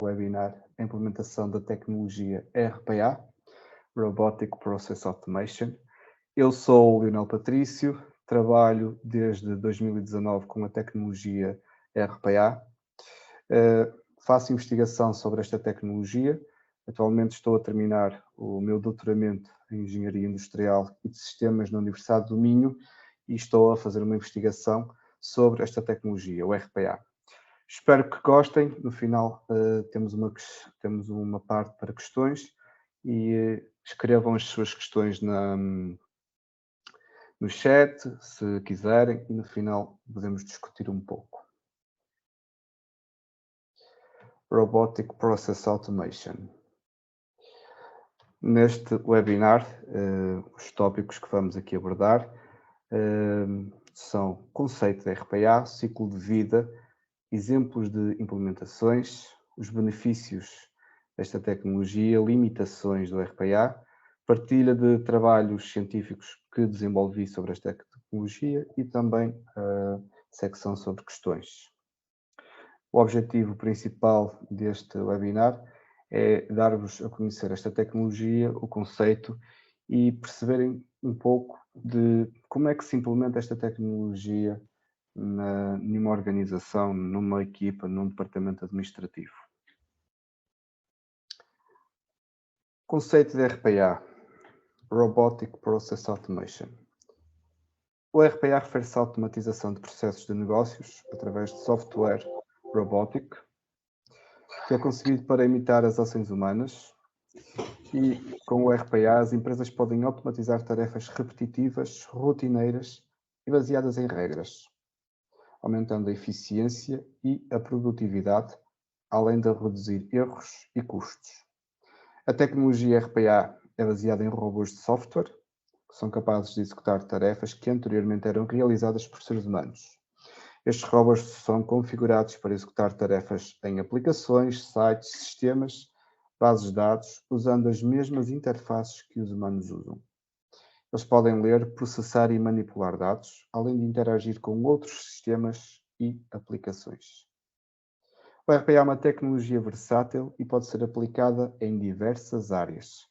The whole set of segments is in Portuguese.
Webinar a implementação da tecnologia RPA, Robotic Process Automation. Eu sou o Leonel Patrício, trabalho desde 2019 com a tecnologia RPA. Faço investigação sobre esta tecnologia. Atualmente estou a terminar o meu doutoramento em Engenharia Industrial e de Sistemas na Universidade do Minho e estou a fazer uma investigação sobre esta tecnologia, o RPA. Espero que gostem. No final temos uma parte para questões e escrevam as suas questões no chat, se quiserem, e no final podemos discutir um pouco. Robotic Process Automation. Neste webinar, os tópicos que vamos aqui abordar são conceito de RPA, ciclo de vida, exemplos de implementações, os benefícios desta tecnologia, limitações do RPA, partilha de trabalhos científicos que desenvolvi sobre esta tecnologia e também a secção sobre questões. O objetivo principal deste webinar é dar-vos a conhecer esta tecnologia, o conceito e perceberem um pouco de como é que se implementa esta tecnologia numa organização, numa equipa, num departamento administrativo. Conceito de RPA, Robotic Process Automation. O RPA refere-se à automatização de processos de negócios através de software robótico, que é concebido para imitar as ações humanas, e com o RPA as empresas podem automatizar tarefas repetitivas, rotineiras e baseadas em regras, aumentando a eficiência e a produtividade, além de reduzir erros e custos. A tecnologia RPA é baseada em robôs de software, que são capazes de executar tarefas que anteriormente eram realizadas por seres humanos. Estes robôs são configurados para executar tarefas em aplicações, sites, sistemas, bases de dados, usando as mesmas interfaces que os humanos usam. Eles podem ler, processar e manipular dados, além de interagir com outros sistemas e aplicações. O RPA é uma tecnologia versátil e pode ser aplicada em diversas áreas,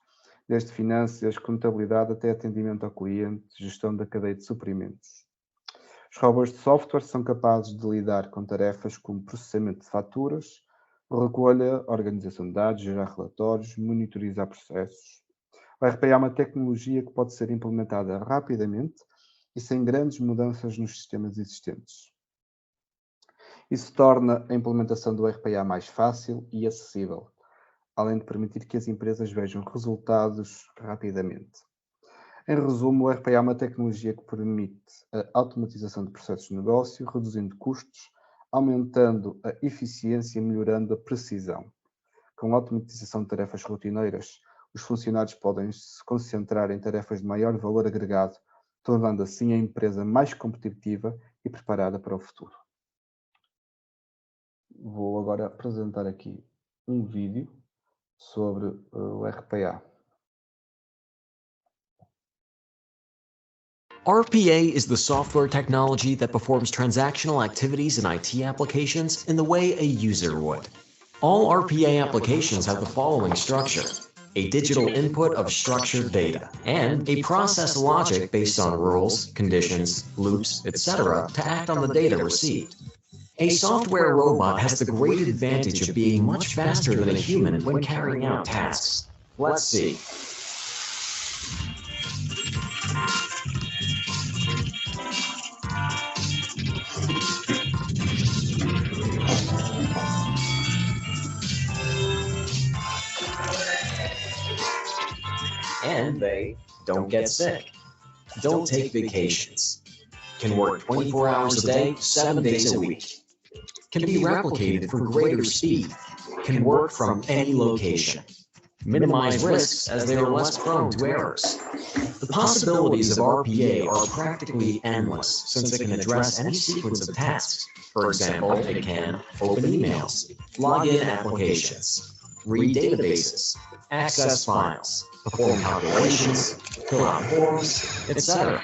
desde finanças, contabilidade até atendimento ao cliente, gestão da cadeia de suprimentos. Os robôs de software são capazes de lidar com tarefas como processamento de faturas, recolha, organização de dados, gerar relatórios, monitorizar processos. O RPA é uma tecnologia que pode ser implementada rapidamente e sem grandes mudanças nos sistemas existentes. Isso torna a implementação do RPA mais fácil e acessível, além de permitir que as empresas vejam resultados rapidamente. Em resumo, o RPA é uma tecnologia que permite a automatização de processos de negócio, reduzindo custos, aumentando a eficiência e melhorando a precisão. Com a automatização de tarefas rotineiras, os funcionários podem se concentrar em tarefas de maior valor agregado, tornando assim a empresa mais competitiva e preparada para o futuro. Vou agora apresentar aqui um vídeo sobre o RPA. RPA is the software technology that performs transactional activities in IT applications in the way a user would. All RPA applications have the following structure: a digital input of structured data, and a process logic based on rules, conditions, loops, etc. to act on the data received. A software robot has the great advantage of being much faster than a human when carrying out tasks. Let's see. And they don't get sick, don't take vacations, can work 24 hours a day, 7 days a week, can be replicated for greater speed, can work from any location, minimize risks as they are less prone to errors. The possibilities of RPA are practically endless since it can address any sequence of tasks. For example, it can open emails, log in applications, read databases, access files, perform calculations, fill out forms, etc.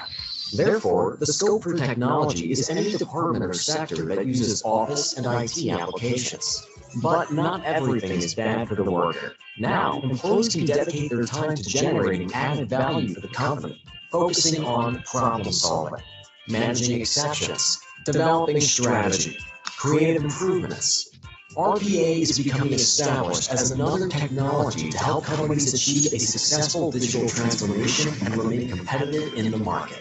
Therefore, the scope for technology is any department or sector that uses Office and IT applications. But not everything is bad for the worker. Now, employees can dedicate their time to generating added value for the company, focusing on problem solving, managing exceptions, developing strategy, creative improvements. RPA is becoming established as another technology to help companies achieve a successful digital transformation and remain competitive in the market.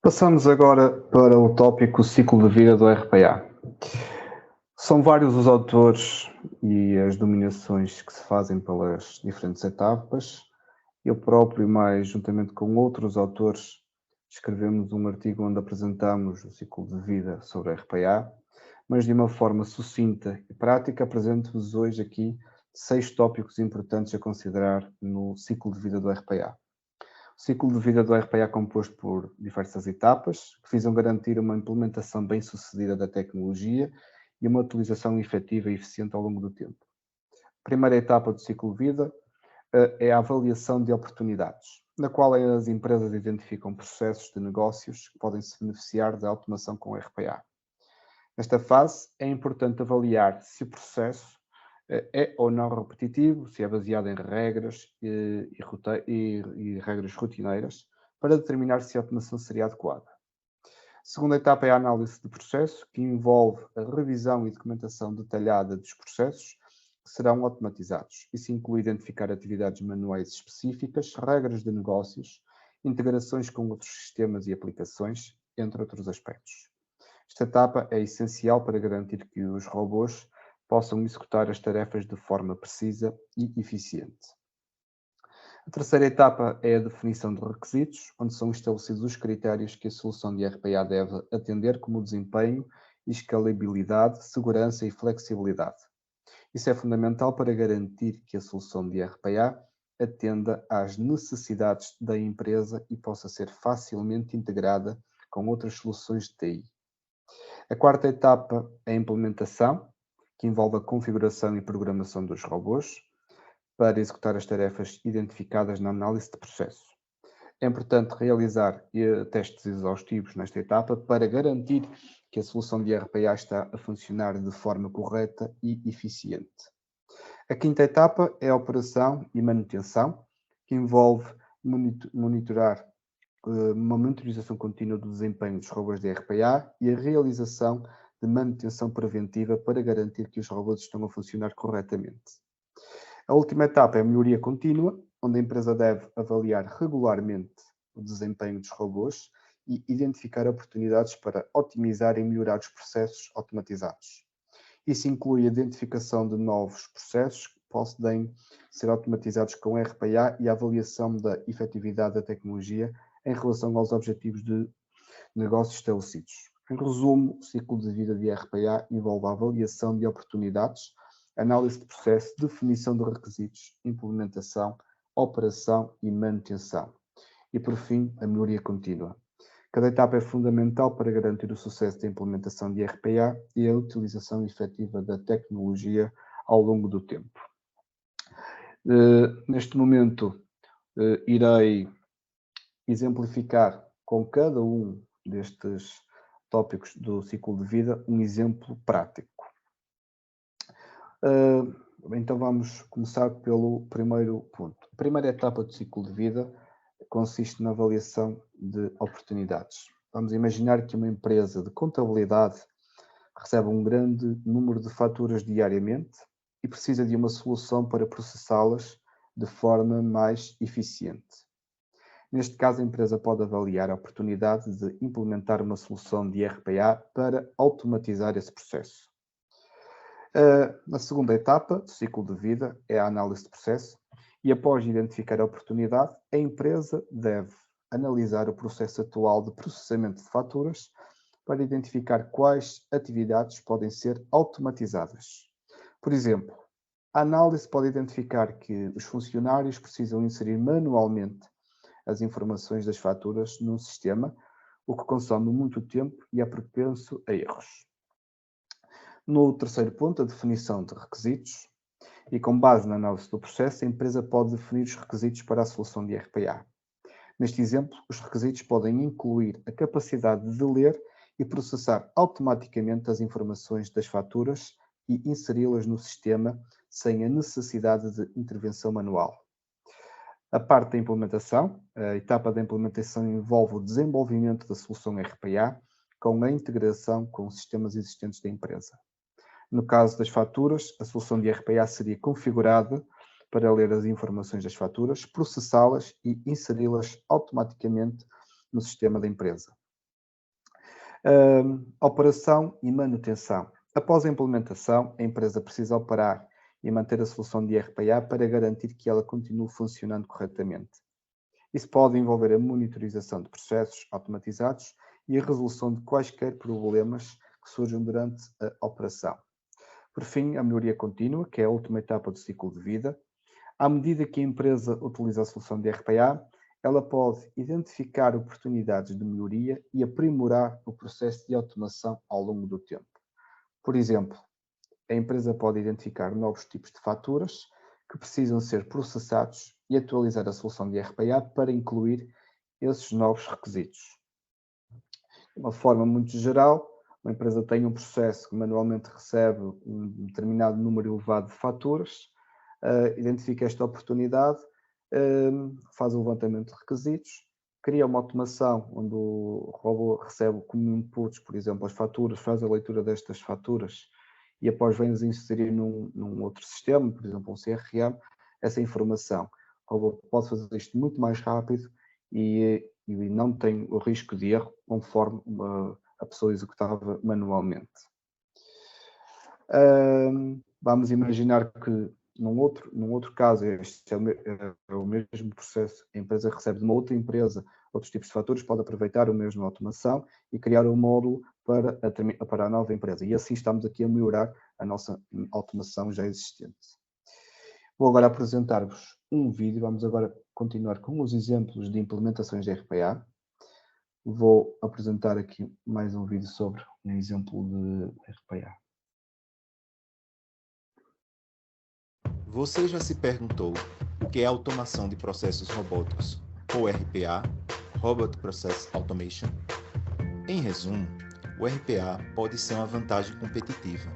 Passamos agora para o tópico ciclo de vida do RPA. São vários os autores e as dominações que se fazem pelas diferentes etapas. Eu próprio, mais juntamente com outros autores, escrevemos um artigo onde apresentamos o ciclo de vida sobre RPA, mas de uma forma sucinta e prática apresento-vos hoje aqui 6 tópicos importantes a considerar no ciclo de vida do RPA. O ciclo de vida do RPA é composto por diversas etapas que visam garantir uma implementação bem-sucedida da tecnologia e uma utilização efetiva e eficiente ao longo do tempo. A primeira etapa do ciclo de vida é a avaliação de oportunidades, na qual as empresas identificam processos de negócios que podem se beneficiar da automação com RPA. Nesta fase, é importante avaliar se o processo é ou não repetitivo, se é baseado em regras e regras rotineiras, para determinar se a automação seria adequada. A segunda etapa é a análise de processo, que envolve a revisão e documentação detalhada dos processos que serão automatizados. Isso inclui identificar atividades manuais específicas, regras de negócios, integrações com outros sistemas e aplicações, entre outros aspectos. Esta etapa é essencial para garantir que os robôs possam executar as tarefas de forma precisa e eficiente. A terceira etapa é a definição de requisitos, onde são estabelecidos os critérios que a solução de RPA deve atender, como desempenho, escalabilidade, segurança e flexibilidade. Isso é fundamental para garantir que a solução de RPA atenda às necessidades da empresa e possa ser facilmente integrada com outras soluções de TI. A quarta etapa é a implementação, que envolve a configuração e programação dos robôs para executar as tarefas identificadas na análise de processo. É importante realizar testes exaustivos nesta etapa para garantir que a solução de RPA está a funcionar de forma correta e eficiente. A quinta etapa é a operação e manutenção, que envolve monitorar uma monitorização contínua do desempenho dos robôs de RPA e a realização de manutenção preventiva para garantir que os robôs estão a funcionar corretamente. A última etapa é a melhoria contínua, onde a empresa deve avaliar regularmente o desempenho dos robôs e identificar oportunidades para otimizar e melhorar os processos automatizados. Isso inclui a identificação de novos processos que podem ser automatizados com RPA e a avaliação da efetividade da tecnologia em relação aos objetivos de negócios estabelecidos. Em resumo, o ciclo de vida de RPA envolve a avaliação de oportunidades, análise de processo, definição de requisitos, implementação, operação e manutenção. E, por fim, a melhoria contínua. Cada etapa é fundamental para garantir o sucesso da implementação de RPA e a utilização efetiva da tecnologia ao longo do tempo. Neste momento, irei exemplificar com cada um destes tópicos do ciclo de vida um exemplo prático. Então vamos começar pelo primeiro ponto. A primeira etapa do ciclo de vida consiste na avaliação de oportunidades. Vamos imaginar que uma empresa de contabilidade recebe um grande número de faturas diariamente e precisa de uma solução para processá-las de forma mais eficiente. Neste caso, a empresa pode avaliar a oportunidade de implementar uma solução de RPA para automatizar esse processo. Na segunda etapa do ciclo de vida é a análise de processo e, após identificar a oportunidade, a empresa deve analisar o processo atual de processamento de faturas para identificar quais atividades podem ser automatizadas. Por exemplo, a análise pode identificar que os funcionários precisam inserir manualmente as informações das faturas num sistema, o que consome muito tempo e é propenso a erros. No terceiro ponto, a definição de requisitos, E com base na análise do processo, a empresa pode definir os requisitos para a solução de RPA. Neste exemplo, os requisitos podem incluir a capacidade de ler e processar automaticamente as informações das faturas e inseri-las no sistema sem a necessidade de intervenção manual. A parte da implementação, a etapa da implementação envolve o desenvolvimento da solução RPA com a integração com os sistemas existentes da empresa. No caso das faturas, a solução de RPA seria configurada para ler as informações das faturas, processá-las e inseri-las automaticamente no sistema da empresa. Operação e manutenção. Após a implementação, a empresa precisa operar e manter a solução de RPA para garantir que ela continue funcionando corretamente. Isso pode envolver a monitorização de processos automatizados e a resolução de quaisquer problemas que surjam durante a operação. Por fim, a melhoria contínua, que é a última etapa do ciclo de vida. À medida que a empresa utiliza a solução de RPA, ela pode identificar oportunidades de melhoria e aprimorar o processo de automação ao longo do tempo. Por exemplo, a empresa pode identificar novos tipos de faturas que precisam ser processados e atualizar a solução de RPA para incluir esses novos requisitos. De uma forma muito geral, uma empresa tem um processo que manualmente recebe um determinado número elevado de faturas, identifica esta oportunidade, faz o levantamento de requisitos, cria uma automação onde o robô recebe como inputs, por exemplo, as faturas, faz a leitura destas faturas e após vem-as inserir num outro sistema, por exemplo, um CRM, essa informação. O robô pode fazer isto muito mais rápido e não tem o risco de erro conforme a pessoa executava manualmente. Vamos imaginar que num outro caso, este é o mesmo processo, a empresa recebe de uma outra empresa outros tipos de faturas, pode aproveitar a mesma automação e criar um módulo para a nova empresa. E assim estamos aqui a melhorar a nossa automação já existente. Vou agora apresentar-vos um vídeo, vamos agora continuar com os exemplos de implementações de RPA. Vou apresentar aqui mais um vídeo sobre um exemplo de RPA. Você já se perguntou o que é automação de processos robóticos, ou RPA, Robot Process Automation? Em resumo, o RPA pode ser uma vantagem competitiva,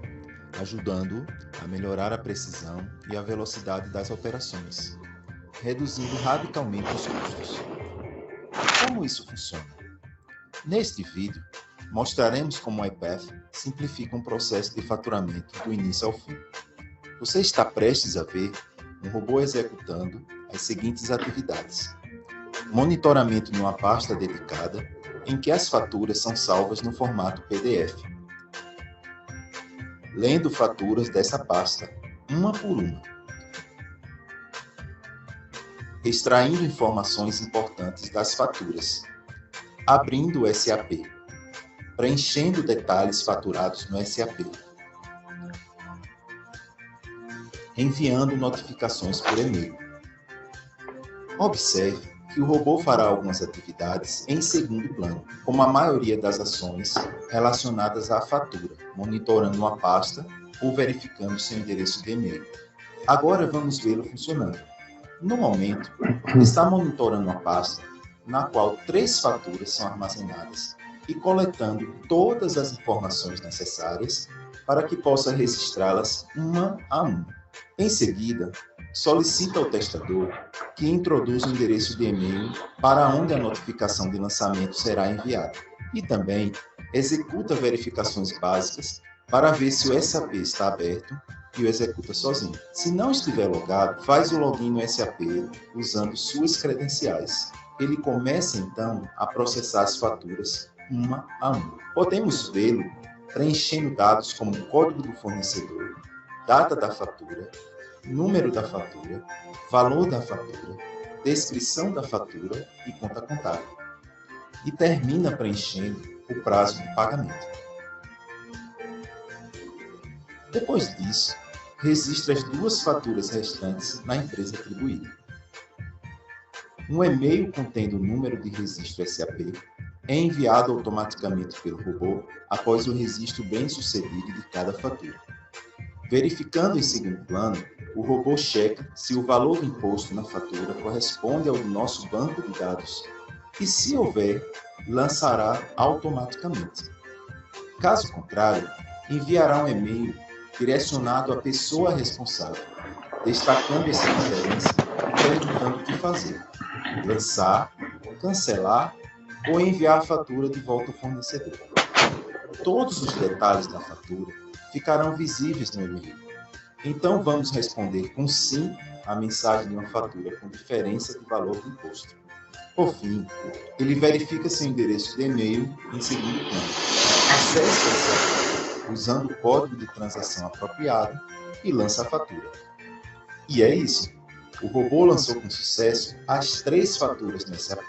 ajudando a melhorar a precisão e a velocidade das operações, reduzindo radicalmente os custos. Como isso funciona? Neste vídeo, mostraremos como o iPath simplifica um processo de faturamento do início ao fim. Você está prestes a ver um robô executando as seguintes atividades: monitoramento numa pasta dedicada, em que as faturas são salvas no formato PDF. Lendo faturas dessa pasta, uma por uma. Extraindo informações importantes das faturas. Abrindo o SAP. Preenchendo detalhes faturados no SAP. Enviando notificações por e-mail. Observe que o robô fará algumas atividades em segundo plano, como a maioria das ações relacionadas à fatura, monitorando uma pasta ou verificando seu endereço de e-mail. Agora vamos vê-lo funcionando. No momento, está monitorando uma pasta na qual 3 faturas são armazenadas e coletando todas as informações necessárias para que possa registrá-las uma a uma. Em seguida, solicita ao testador que introduza o endereço de e-mail para onde a notificação de lançamento será enviada e também executa verificações básicas para ver se o SAP está aberto e o executa sozinho. Se não estiver logado, faz o login no SAP usando suas credenciais. Ele começa então a processar as faturas uma a uma. Podemos vê-lo preenchendo dados como o código do fornecedor, data da fatura, número da fatura, valor da fatura, descrição da fatura e conta contábil. E termina preenchendo o prazo de pagamento. Depois disso, registra as 2 faturas restantes na empresa atribuída. Um e-mail contendo o número de registro SAP é enviado automaticamente pelo robô após o registro bem-sucedido de cada fatura. Verificando em segundo plano, o robô checa se o valor do imposto na fatura corresponde ao do nosso banco de dados e, se houver, lançará automaticamente. Caso contrário, enviará um e-mail direcionado à pessoa responsável, destacando essa diferença e perguntando o que fazer: lançar, cancelar ou enviar a fatura de volta ao fornecedor. Todos os detalhes da fatura ficarão visíveis no e-mail. Então vamos responder com sim à mensagem de uma fatura com diferença de valor do imposto. Por fim, ele verifica seu endereço de e-mail em segundo plano, acessa essa fatura usando o código de transação apropriado e lança a fatura. E é isso. O robô lançou com sucesso as 3 faturas no SAP.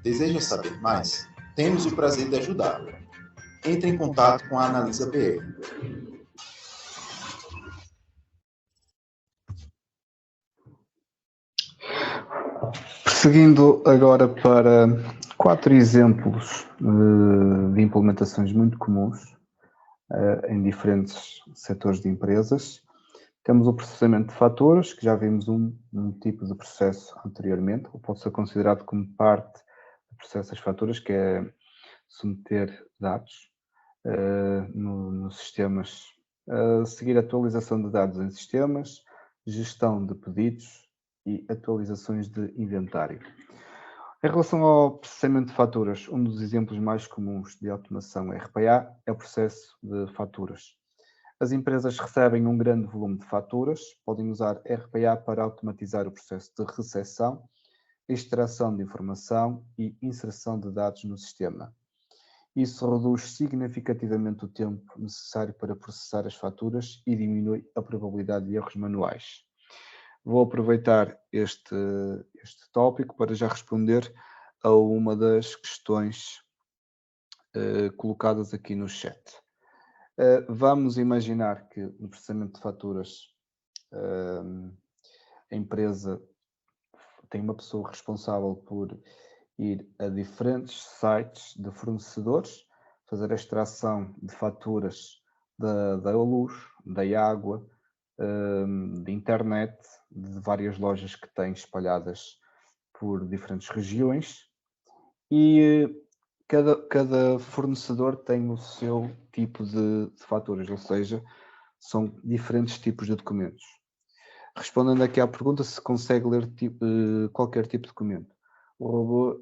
Deseja saber mais? Temos o prazer de ajudá-lo. Entre em contato com a Analisa BR. Seguindo agora para 4 exemplos de implementações muito comuns em diferentes setores de empresas. Temos o processamento de faturas, que já vimos um tipo de processo anteriormente, ou pode ser considerado como parte do processo das faturas, que é submeter dados nos sistemas, seguir atualização de dados em sistemas, gestão de pedidos e atualizações de inventário. Em relação ao processamento de faturas, um dos exemplos mais comuns de automação RPA é o processo de faturas. As empresas recebem um grande volume de faturas, podem usar RPA para automatizar o processo de recepção, extração de informação e inserção de dados no sistema. Isso reduz significativamente o tempo necessário para processar as faturas e diminui a probabilidade de erros manuais. Vou aproveitar este tópico para já responder a uma das questões colocadas aqui no chat. Vamos imaginar que no processamento de faturas a empresa tem uma pessoa responsável por ir a diferentes sites de fornecedores, fazer a extração de faturas da luz, da água, de internet, de várias lojas que tem espalhadas por diferentes regiões, e cada fornecedor tem o seu tipo de faturas, ou seja, são diferentes tipos de documentos. Respondendo aqui à pergunta se consegue ler qualquer tipo de documento. O robô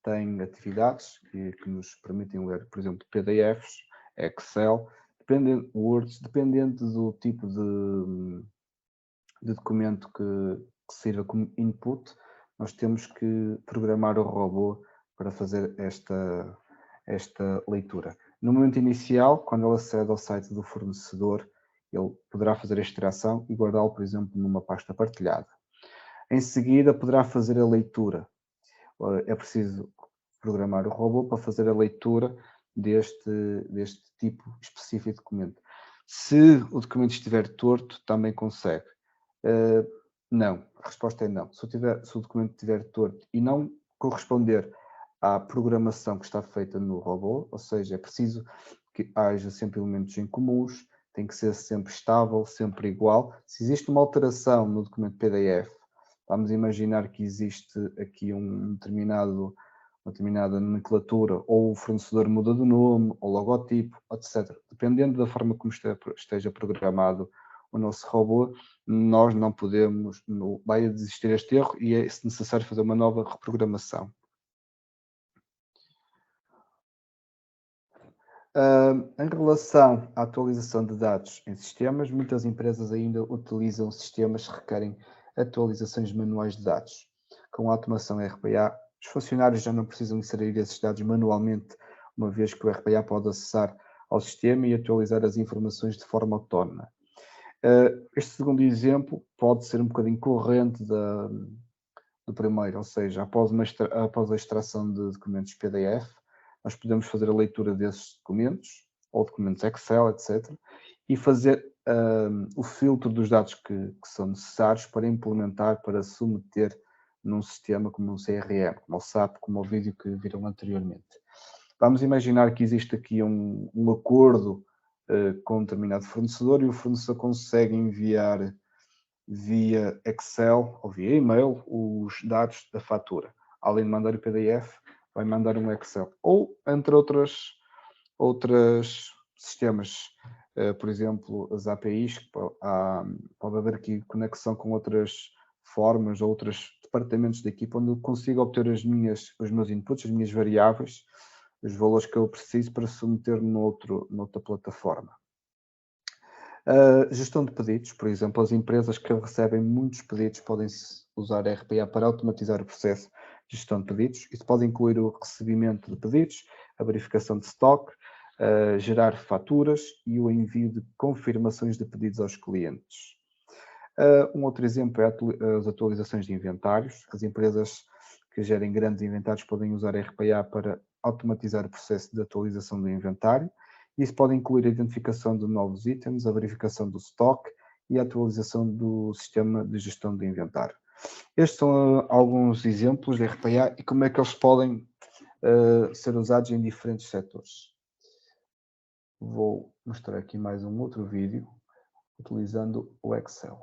tem atividades que nos permitem ler, por exemplo, PDFs, Excel, Words, dependendo do tipo de documento que sirva como input, nós temos que programar o robô para fazer esta leitura. No momento inicial, quando ele acede ao site do fornecedor, ele poderá fazer a extração e guardá-lo, por exemplo, numa pasta partilhada. Em seguida, poderá fazer a leitura. É preciso programar o robô para fazer a leitura deste tipo específico de documento. Se o documento estiver torto, também consegue. Não, a resposta é não. Se o documento estiver torto e não corresponder à programação que está feita no robô, ou seja, é preciso que haja sempre elementos em comuns, tem que ser sempre estável, sempre igual. Se existe uma alteração no documento PDF, vamos imaginar que existe aqui uma determinada nomenclatura, ou o fornecedor muda de nome, ou logotipo, etc. Dependendo da forma como esteja programado o nosso robô, nós não podemos, vai existir este erro e é necessário fazer uma nova reprogramação. Em relação à atualização de dados em sistemas, muitas empresas ainda utilizam sistemas que requerem atualizações manuais de dados. Com a automação RPA, os funcionários já não precisam inserir esses dados manualmente, uma vez que o RPA pode acessar ao sistema e atualizar as informações de forma autónoma. Este segundo exemplo pode ser um bocadinho corrente do primeiro, ou seja, após a extração de documentos PDF, nós podemos fazer a leitura desses documentos, ou documentos Excel, etc., e fazer o filtro dos dados que são necessários para implementar, para submeter num sistema como um CRM, como o SAP, como o vídeo que viram anteriormente. Vamos imaginar que existe aqui um acordo com um determinado fornecedor, e o fornecedor consegue enviar via Excel ou via e-mail os dados da fatura. Além de mandar o PDF, vai mandar um Excel. Ou, entre outros sistemas, por exemplo, as APIs, pode haver aqui conexão com outras formas, outros departamentos da equipa, onde eu consigo obter os meus inputs, as minhas variáveis, os valores que eu preciso para submeter noutra plataforma. Gestão de pedidos, por exemplo, as empresas que recebem muitos pedidos podem usar a RPA para automatizar o processo de gestão de pedidos. Isso pode incluir o recebimento de pedidos, a verificação de estoque, gerar faturas e o envio de confirmações de pedidos aos clientes. Um outro exemplo é as atualizações de inventários. As empresas que gerem grandes inventários podem usar a RPA para automatizar o processo de atualização do inventário. Isso pode incluir a identificação de novos itens, a verificação do estoque e a atualização do sistema de gestão do inventário. Estes são alguns exemplos de RPA e como é que eles podem ser usados em diferentes setores. Vou mostrar aqui mais um outro vídeo utilizando o Excel.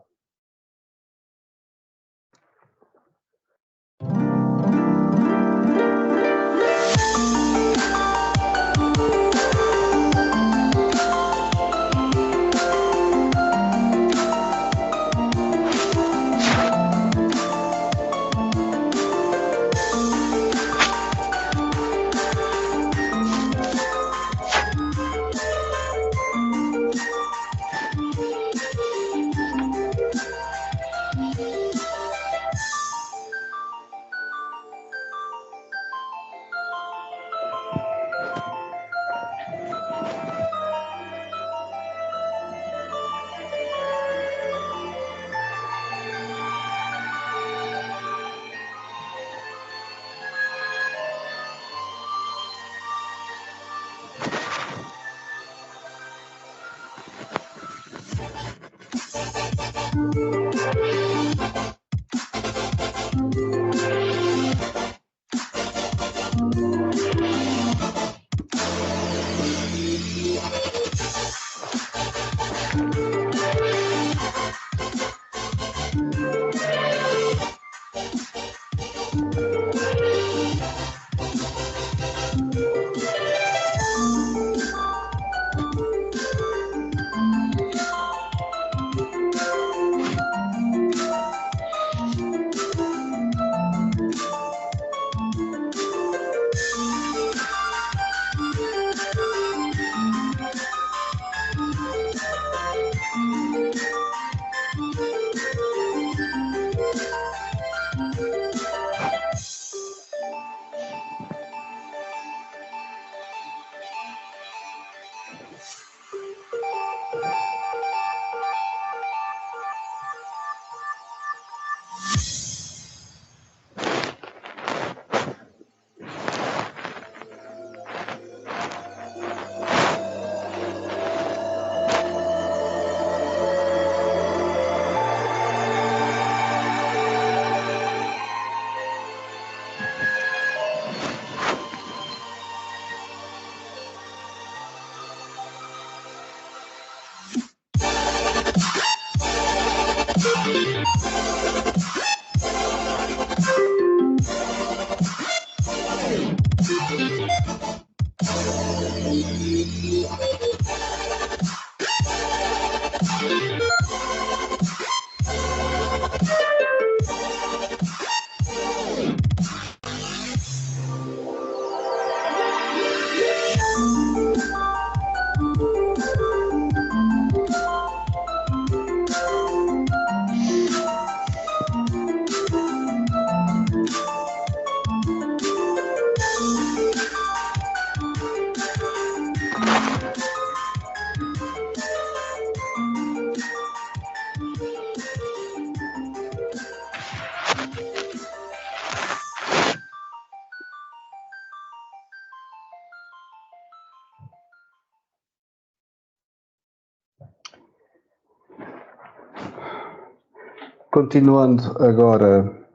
Continuando agora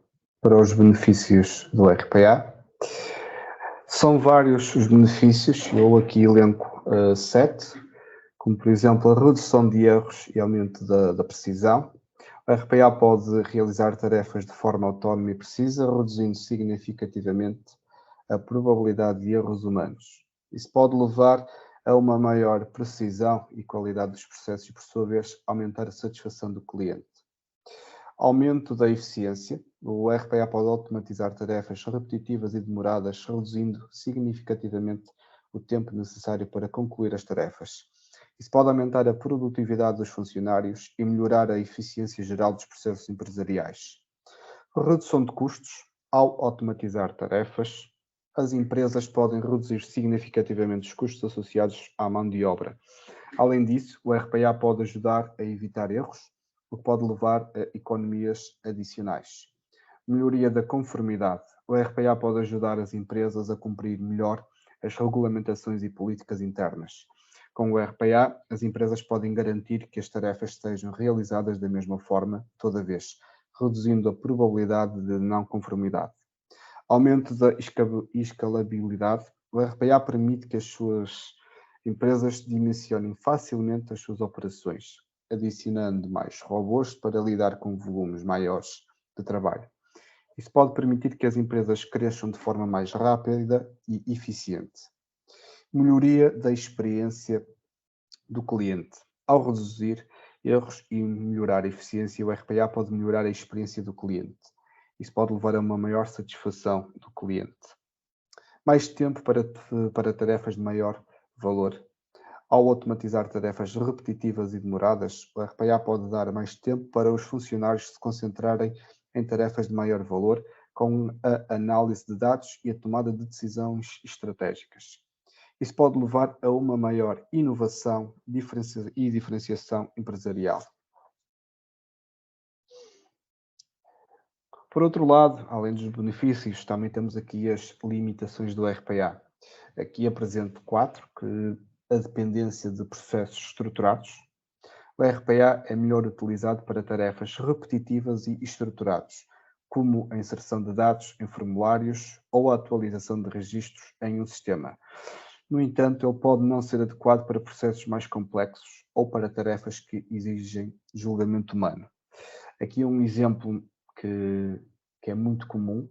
para os benefícios do RPA. São vários os benefícios, eu aqui elenco 7. como por exemplo a redução de erros e aumento da precisão. O RPA pode realizar tarefas de forma autónoma e precisa, reduzindo significativamente a probabilidade de erros humanos. Isso pode levar a uma maior precisão e qualidade dos processos e, por sua vez, aumentar a satisfação do cliente. Aumento da eficiência. O RPA pode automatizar tarefas repetitivas e demoradas, reduzindo significativamente o tempo necessário para concluir as tarefas. Isso pode aumentar a produtividade dos funcionários e melhorar a eficiência geral dos processos empresariais. Redução de custos. Ao automatizar tarefas, as empresas podem reduzir significativamente os custos associados à mão de obra. Além disso, o RPA pode ajudar a evitar erros, o que pode levar a economias adicionais. Melhoria da conformidade. O RPA pode ajudar as empresas a cumprir melhor as regulamentações e políticas internas. Com o RPA, as empresas podem garantir que as tarefas sejam realizadas da mesma forma toda vez, reduzindo a probabilidade de não conformidade. Aumento da escalabilidade. O RPA permite que as suas empresas dimensionem facilmente as suas operações, adicionando mais robôs para lidar com volumes maiores de trabalho. Isso pode permitir que as empresas cresçam de forma mais rápida e eficiente. Melhoria da experiência do cliente. Ao reduzir erros e melhorar a eficiência, o RPA pode melhorar a experiência do cliente. Isso pode levar a uma maior satisfação do cliente. Mais tempo para tarefas de maior valor. Ao automatizar tarefas repetitivas e demoradas, o RPA pode dar mais tempo para os funcionários se concentrarem em tarefas de maior valor, com a análise de dados e a tomada de decisões estratégicas. Isso pode levar a uma maior inovação e diferenciação empresarial. Por outro lado, além dos benefícios, também temos aqui as limitações do RPA. Aqui apresento 4, que a dependência de processos estruturados. O RPA é melhor utilizado para tarefas repetitivas e estruturadas, como a inserção de dados em formulários ou a atualização de registros em um sistema. No entanto, ele pode não ser adequado para processos mais complexos ou para tarefas que exigem julgamento humano. Aqui um exemplo que é muito comum.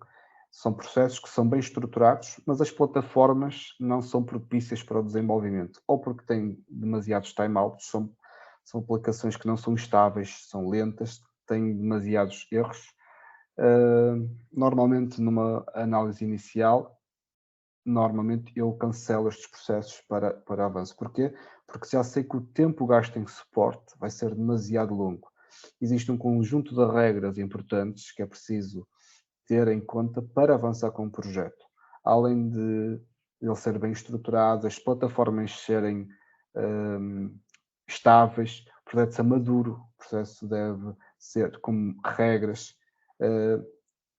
São processos que são bem estruturados, mas as plataformas não são propícias para o desenvolvimento, ou porque têm demasiados timeouts, são aplicações que não são estáveis, são lentas, têm demasiados erros. Normalmente, numa análise inicial, eu cancelo estes processos para avanço. Porquê? Porque já sei que o tempo gasto em suporte vai ser demasiado longo. Existe um conjunto de regras importantes que é preciso ter em conta para avançar com o projeto. Além de ele ser bem estruturado, as plataformas serem estáveis, o projeto ser maduro, o processo deve ser com regras,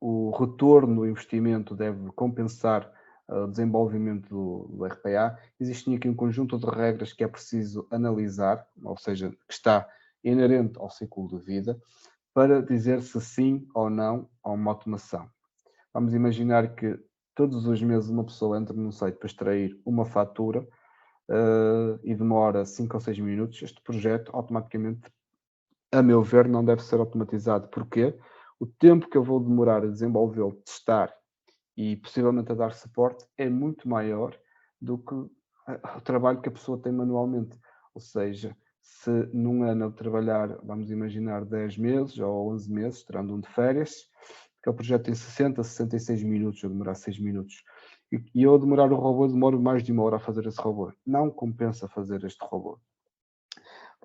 o retorno do investimento deve compensar o desenvolvimento do RPA. Existem aqui um conjunto de regras que é preciso analisar, ou seja, que está inerente ao ciclo de vida, para dizer se sim ou não a uma automação. Vamos imaginar que todos os meses uma pessoa entra num site para extrair uma fatura e demora 5 ou 6 minutos. Este projeto automaticamente, a meu ver, não deve ser automatizado. Porquê? O tempo que eu vou demorar a desenvolvê-lo, testar e possivelmente a dar suporte é muito maior do que o trabalho que a pessoa tem manualmente. Ou seja, se num ano eu trabalhar, vamos imaginar 10 meses ou 11 meses, tirando um de férias, que o projeto tem 60, 66 minutos, eu demorar 6 minutos, e eu demorar o robô, demoro mais de 1 hora a fazer esse robô. Não compensa fazer este robô.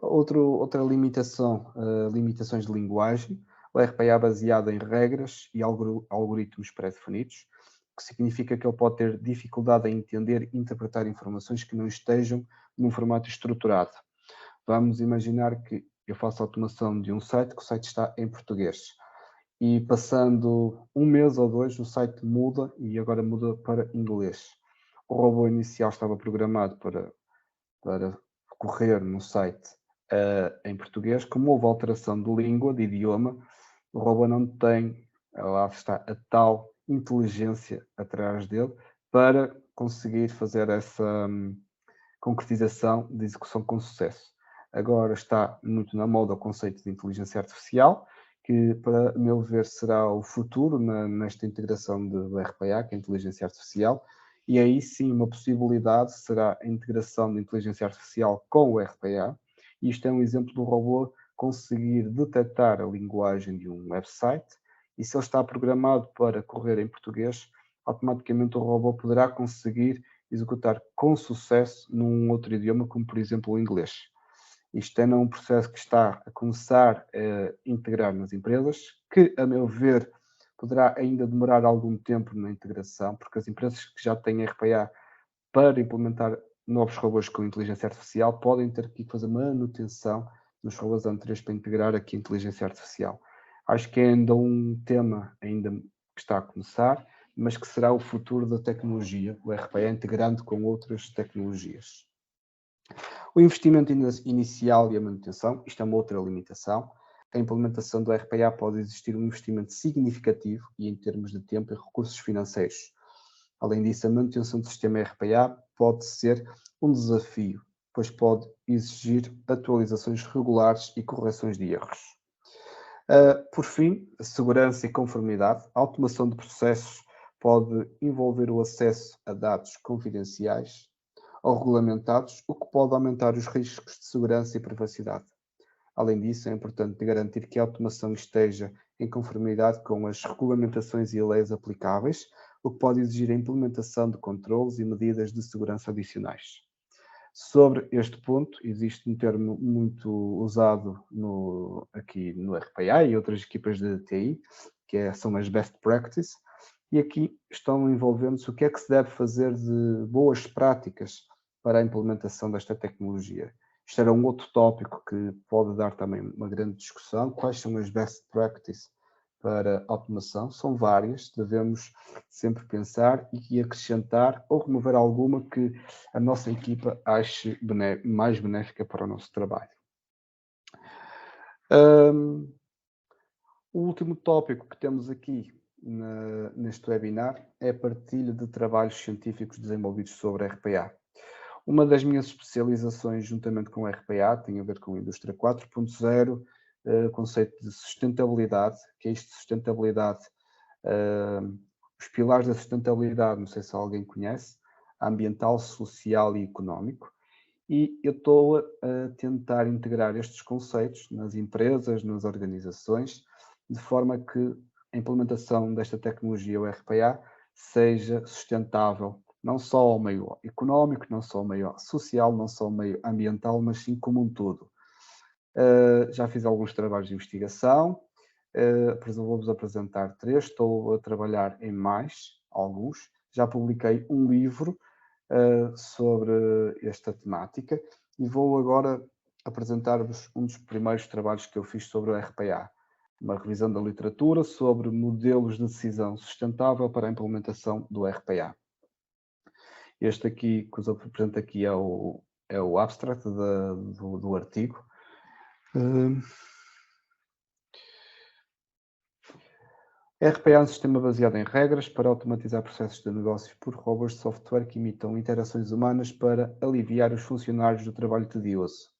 Outra limitação, limitações de linguagem. O RPA é baseado em regras e algoritmos pré-definidos, o que significa que ele pode ter dificuldade em entender e interpretar informações que não estejam num formato estruturado. Vamos imaginar que eu faço a automação de um site, que o site está em português. E passando 1 mês ou 2, o site muda e agora muda para inglês. O robô inicial estava programado para correr no site em português. Como houve alteração de língua, de idioma, o robô não tem, lá está, a tal inteligência atrás dele para conseguir fazer concretização de execução com sucesso. Agora está muito na moda o conceito de inteligência artificial, que, para meu ver, será o futuro nesta integração do RPA, que é a inteligência artificial, e aí sim uma possibilidade será a integração da inteligência artificial com o RPA. Isto é um exemplo do robô conseguir detectar a linguagem de um website e, se ele está programado para correr em português, automaticamente o robô poderá conseguir executar com sucesso num outro idioma, como por exemplo o inglês. Isto é um processo que está a começar a integrar nas empresas, que, a meu ver, poderá ainda demorar algum tempo na integração, porque as empresas que já têm RPA para implementar novos robôs com inteligência artificial podem ter que fazer manutenção nos robôs anteriores para integrar aqui a inteligência artificial. Acho que é ainda um tema ainda que está a começar, mas que será o futuro da tecnologia, o RPA integrando com outras tecnologias. O investimento inicial e a manutenção, isto é uma outra limitação. A implementação do RPA pode existir um investimento significativo e em termos de tempo e recursos financeiros. Além disso, a manutenção do sistema RPA pode ser um desafio, pois pode exigir atualizações regulares e correções de erros. Por fim, a segurança e conformidade. A automação de processos pode envolver o acesso a dados confidenciais ou regulamentados, o que pode aumentar os riscos de segurança e privacidade. Além disso, é importante garantir que a automação esteja em conformidade com as regulamentações e leis aplicáveis, o que pode exigir a implementação de controles e medidas de segurança adicionais. Sobre este ponto, existe um termo muito usado aqui no RPA e outras equipas de TI, são as best practices, e aqui estão envolvendo-se o que é que se deve fazer de boas práticas para a implementação desta tecnologia. Isto era um outro tópico que pode dar também uma grande discussão. Quais são as best practices para automação? São várias, devemos sempre pensar e acrescentar ou remover alguma que a nossa equipa ache mais benéfica para o nosso trabalho. O último tópico que temos aqui neste webinar é a partilha de trabalhos científicos desenvolvidos sobre RPA. Uma das minhas especializações, juntamente com o RPA, tem a ver com a indústria 4.0, conceito de sustentabilidade, que é isto de sustentabilidade, os pilares da sustentabilidade, não sei se alguém conhece, ambiental, social e económico, e eu estou a tentar integrar estes conceitos nas empresas, nas organizações, de forma que a implementação desta tecnologia, o RPA, seja sustentável, não só ao meio económico, não só ao meio social, não só ao meio ambiental, mas sim como um todo. Já fiz alguns trabalhos de investigação, vou-vos apresentar 3, estou a trabalhar em mais, alguns. Já publiquei um livro sobre esta temática e vou agora apresentar-vos um dos primeiros trabalhos que eu fiz sobre o RPA, uma revisão da literatura sobre modelos de decisão sustentável para a implementação do RPA. Este aqui, que vos apresento aqui, é o abstract do artigo. RPA é um sistema baseado em regras para automatizar processos de negócios por robôs de software que imitam interações humanas para aliviar os funcionários do trabalho tedioso.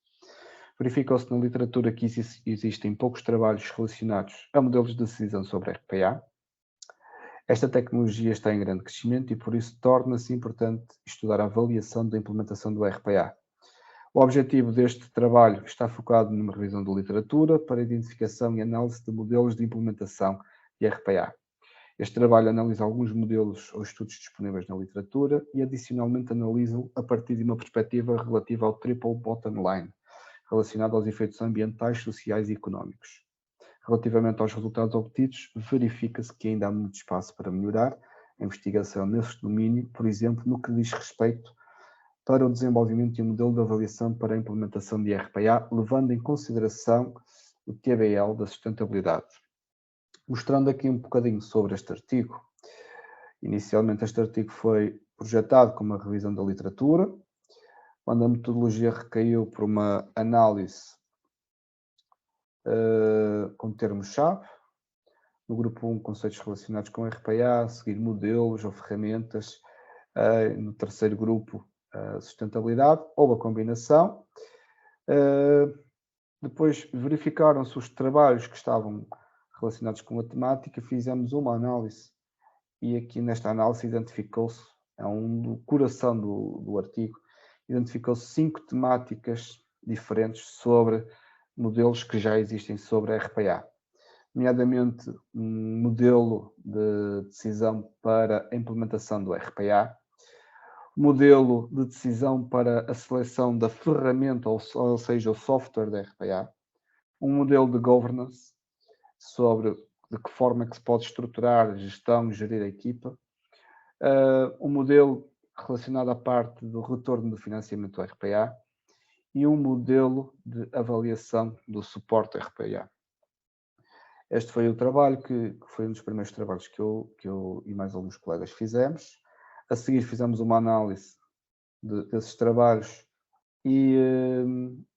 Verificou-se na literatura que existem poucos trabalhos relacionados a modelos de decisão sobre RPA. Esta tecnologia está em grande crescimento e, por isso, torna-se importante estudar a avaliação da implementação do RPA. O objetivo deste trabalho está focado numa revisão da literatura para identificação e análise de modelos de implementação de RPA. Este trabalho analisa alguns modelos ou estudos disponíveis na literatura e, adicionalmente, analisam a partir de uma perspectiva relativa ao triple bottom line, relacionado aos efeitos ambientais, sociais e económicos. Relativamente aos resultados obtidos, verifica-se que ainda há muito espaço para melhorar a investigação nesse domínio, por exemplo, no que diz respeito para o desenvolvimento de um modelo de avaliação para a implementação de RPA, levando em consideração o TBL da sustentabilidade. Mostrando aqui um bocadinho sobre este artigo. Inicialmente este artigo foi projetado como uma revisão da literatura, onde a metodologia recaiu por uma análise com termos-chave. No grupo 1, conceitos relacionados com RPA, a seguir modelos ou ferramentas. No terceiro grupo, a sustentabilidade ou a combinação. Depois verificaram-se os trabalhos que estavam relacionados com a temática, fizemos uma análise e aqui nesta análise identificou-se, é do coração do artigo, identificou-se 5 temáticas diferentes sobre modelos que já existem sobre a RPA, nomeadamente um modelo de decisão para a implementação do RPA, modelo de decisão para a seleção da ferramenta, ou seja, o software da RPA, um modelo de governance sobre de que forma que se pode estruturar a gestão, gerir a equipa, um modelo relacionado à parte do retorno do financiamento do RPA e um modelo de avaliação do suporte RPA. Este foi o trabalho que foi um dos primeiros trabalhos que eu e mais alguns colegas fizemos. A seguir fizemos uma análise desses trabalhos e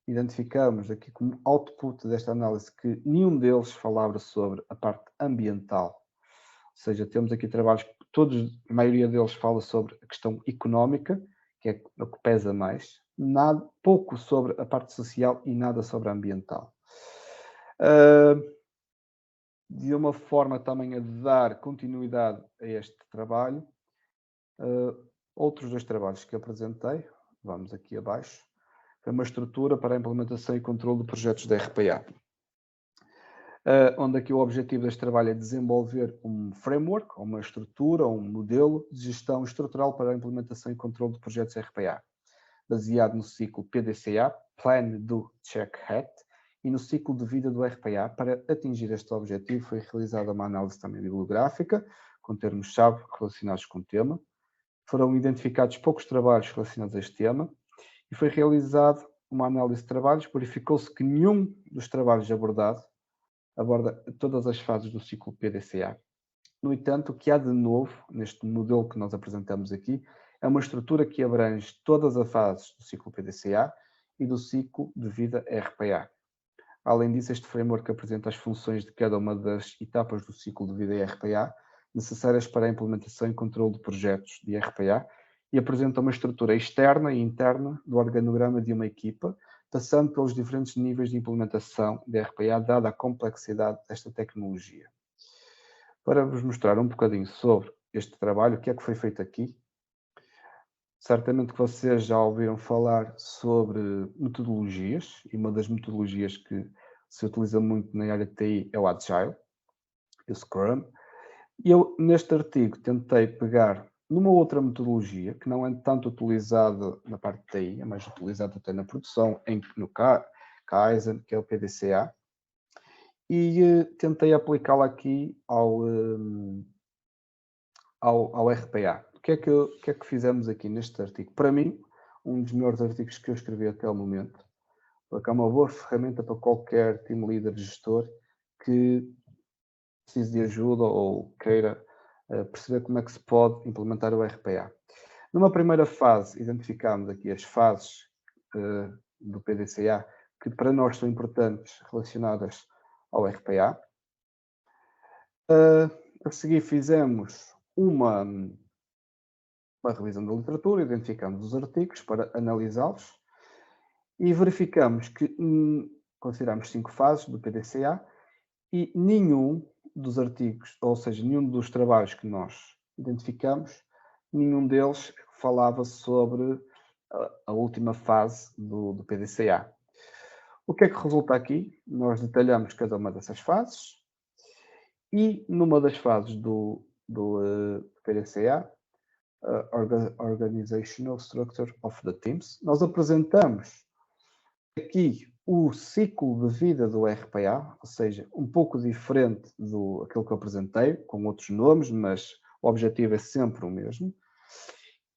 identificamos aqui como output desta análise que nenhum deles falava sobre a parte ambiental. Ou seja, temos aqui trabalhos que a maioria deles fala sobre a questão económica, que é o que pesa mais, pouco sobre a parte social e nada sobre a ambiental. De uma forma também a dar continuidade a este trabalho, outros 2 trabalhos que apresentei, vamos aqui abaixo, foi uma estrutura para a implementação e controle de projetos da RPA. Onde aqui o objetivo deste trabalho é desenvolver um framework, ou uma estrutura, ou um modelo de gestão estrutural para a implementação e controle de projetos RPA, baseado no ciclo PDCA, Plan, Do, Check, Act, e no ciclo de vida do RPA. Para atingir este objetivo foi realizada uma análise também bibliográfica, com termos-chave relacionados com o tema. Foram identificados poucos trabalhos relacionados a este tema e foi realizada uma análise de trabalhos. Verificou-se que nenhum dos trabalhos aborda todas as fases do ciclo PDCA. No entanto, o que há de novo neste modelo que nós apresentamos aqui é uma estrutura que abrange todas as fases do ciclo PDCA e do ciclo de vida RPA. Além disso, este framework apresenta as funções de cada uma das etapas do ciclo de vida RPA necessárias para a implementação e controle de projetos de RPA e apresenta uma estrutura externa e interna do organograma de uma equipa, passando pelos diferentes níveis de implementação de RPA, dada a complexidade desta tecnologia. Para vos mostrar um bocadinho sobre este trabalho, o que é que foi feito aqui, certamente que vocês já ouviram falar sobre metodologias, e uma das metodologias que se utiliza muito na área de TI é o Agile, o Scrum. E eu, neste artigo, tentei pegar numa outra metodologia, que não é tanto utilizada na parte de TI, é mais utilizada até na produção, no Kaizen, que é o PDCA, e tentei aplicá-la aqui ao RPA. O que é que fizemos aqui neste artigo? Para mim, um dos melhores artigos que eu escrevi até o momento, porque é uma boa ferramenta para qualquer team leader, gestor, que precise de ajuda ou queira perceber como é que se pode implementar o RPA. Numa primeira fase, identificamos aqui as fases do PDCA que para nós são importantes relacionadas ao RPA. A seguir fizemos uma revisão da literatura, identificamos os artigos para analisá-los e verificamos que consideramos 5 fases do PDCA e nenhum dos artigos, ou seja, nenhum dos trabalhos que nós identificamos, nenhum deles falava sobre a última fase do PDCA. O que é que resulta aqui? Nós detalhamos cada uma dessas fases e numa das fases do PDCA, Organizational Structure of the Teams, nós apresentamos aqui o ciclo de vida do RPA, ou seja, um pouco diferente daquilo que eu apresentei, com outros nomes, mas o objetivo é sempre o mesmo.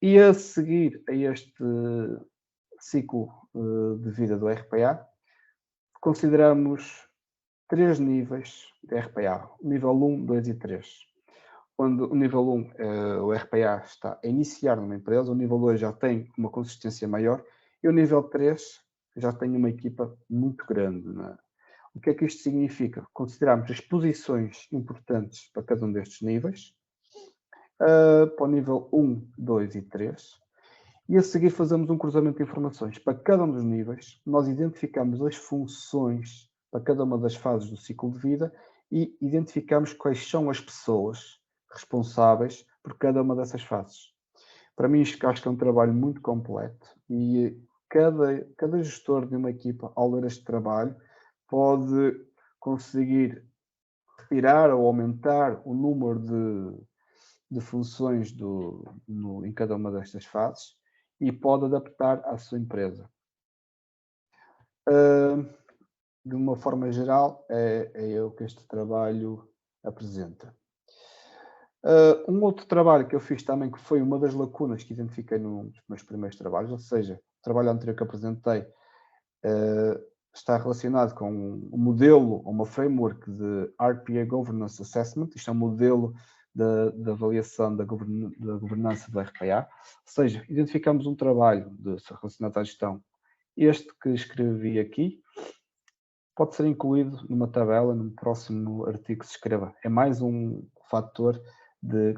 E a seguir a este ciclo de vida do RPA, consideramos 3 níveis de RPA, nível 1, 2 e 3. Onde o nível 1, o RPA está a iniciar numa empresa, o nível 2 já tem uma consistência maior e o nível 3 já tem uma equipa muito grande. Não é? O que é que isto significa? Consideramos as posições importantes para cada um destes níveis, para o nível 1, 2 e 3, E a seguir fazemos um cruzamento de informações. Para cada um dos níveis, nós identificamos as funções para cada uma das fases do ciclo de vida e identificamos quais são as pessoas responsáveis por cada uma dessas fases. Para mim, isto acho que é um trabalho muito completo e cada gestor de uma equipa, ao ler este trabalho, pode conseguir retirar ou aumentar o número de funções em cada uma destas fases e pode adaptar à sua empresa. De uma forma geral, é o que este trabalho apresenta. Um outro trabalho que eu fiz também, que foi uma das lacunas que identifiquei nos meus primeiros trabalhos, ou seja, o trabalho anterior que apresentei está relacionado com um modelo, uma framework de RPA Governance Assessment. Isto é um modelo de avaliação da governança do RPA, ou seja, identificamos um trabalho relacionado à gestão. Este que escrevi aqui pode ser incluído numa tabela, num próximo artigo que se escreva. É mais um fator,